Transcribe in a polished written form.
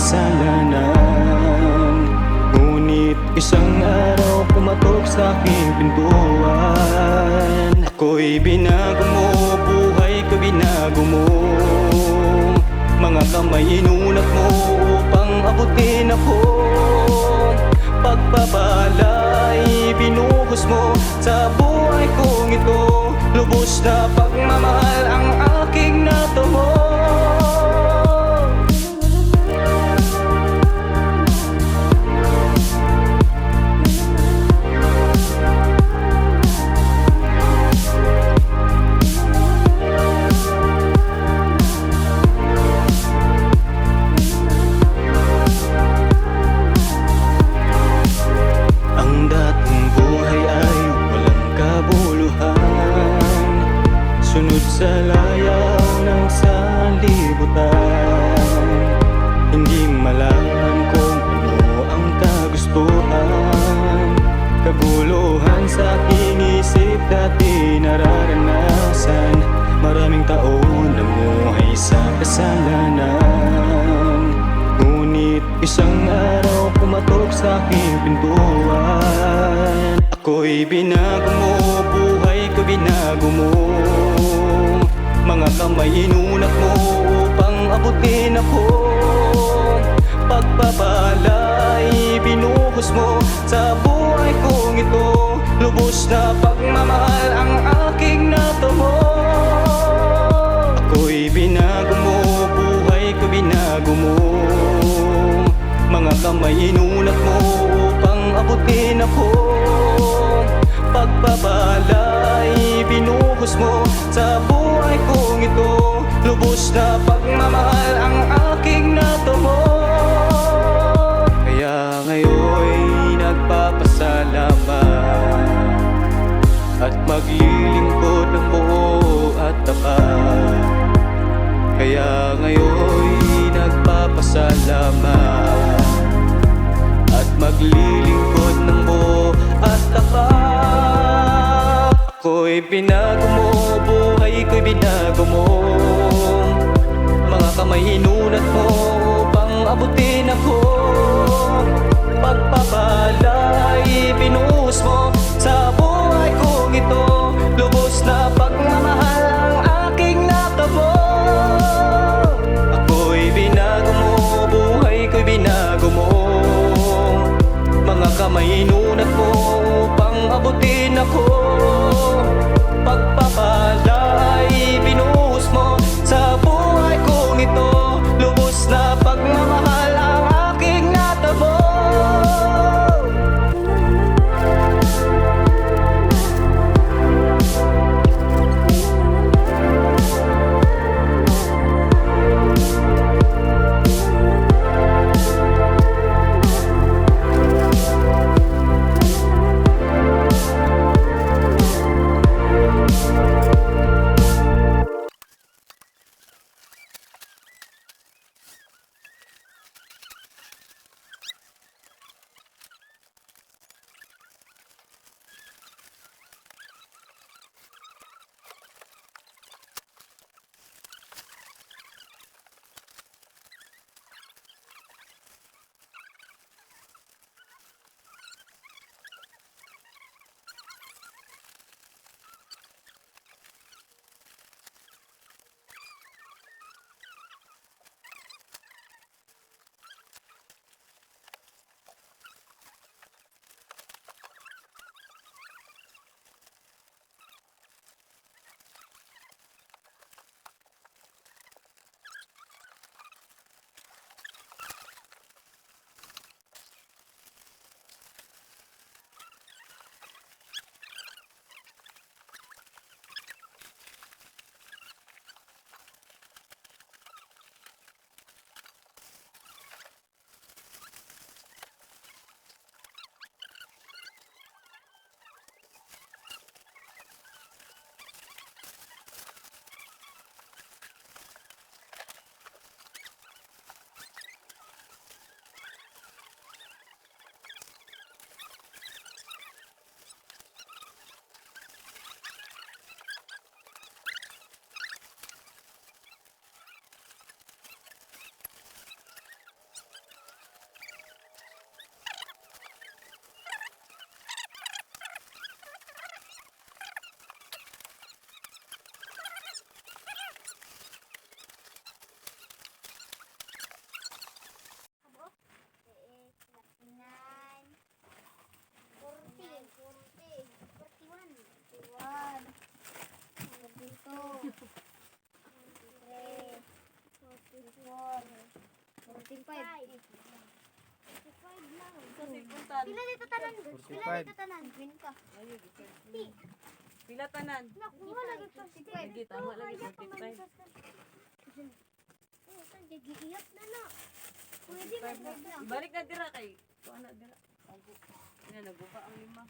kasalanan. Ngunit isang araw pumatok sa aking pintuan. Ako'y binago mo, buhay ko binago mo. Mga kamay inunat mo upang abutin ako. Pagpapala'y binuhos mo sa buhay kong ito. Lubos na pagmamahal ang aking natumo. Sunod sa layaw ng sanlibutan, hindi malaman kung ano ang kagustuhan. Kaguluhan sa aking isip dati nararanasan. Maraming taon namuhay sa kasalanan. Ngunit isang araw pumatok sa aking pintuan. Ako'y binago mo, buhay ko binago mo. Mga kamay inunat mo upang abutin ako. Pagpapala'y binuhos mo sa buhay kong ito. Lubos na pagmamahal ang aking natumo. Ako'y binago mo, buhay ko binago mo. Mga kamay inunat mo upang abutin ako. Pagpapala'y binuhos mo sa buhay kong ito. Lubos na pagmamahal ang aking natumo. Kaya ngayon'y nagpapasalamat at maglilingkod ng buo at tapat. Kaya ngayon'y nagpapasalamat at maglilingkod ng buo at tapat. Ako'y binago mo, buhay ko'y binago mo. Mga kamay hinunat mo upang abutin ako. Pagpapala'y binuhos mo sa buhay kong ito. Lubos na pagmamahal ang aking natamo. Ako'y binago mo, buhay ko'y binago mo. Mga kamay inunat mo upang abutin ako. Pagpapala'y binuhos mo sa buhay kong ito. Lubos Kasi puntan. Pila dito tanan? Pila dito tanan? Win ka. Ayun, pila tanan. Nakuha lagi ko si Lagi, tama lagi, 45. Oh, saan gigiiyak na na. Pwede mo na. Balik na dira kay. Kuha na dira. Yan, naguba ang 5.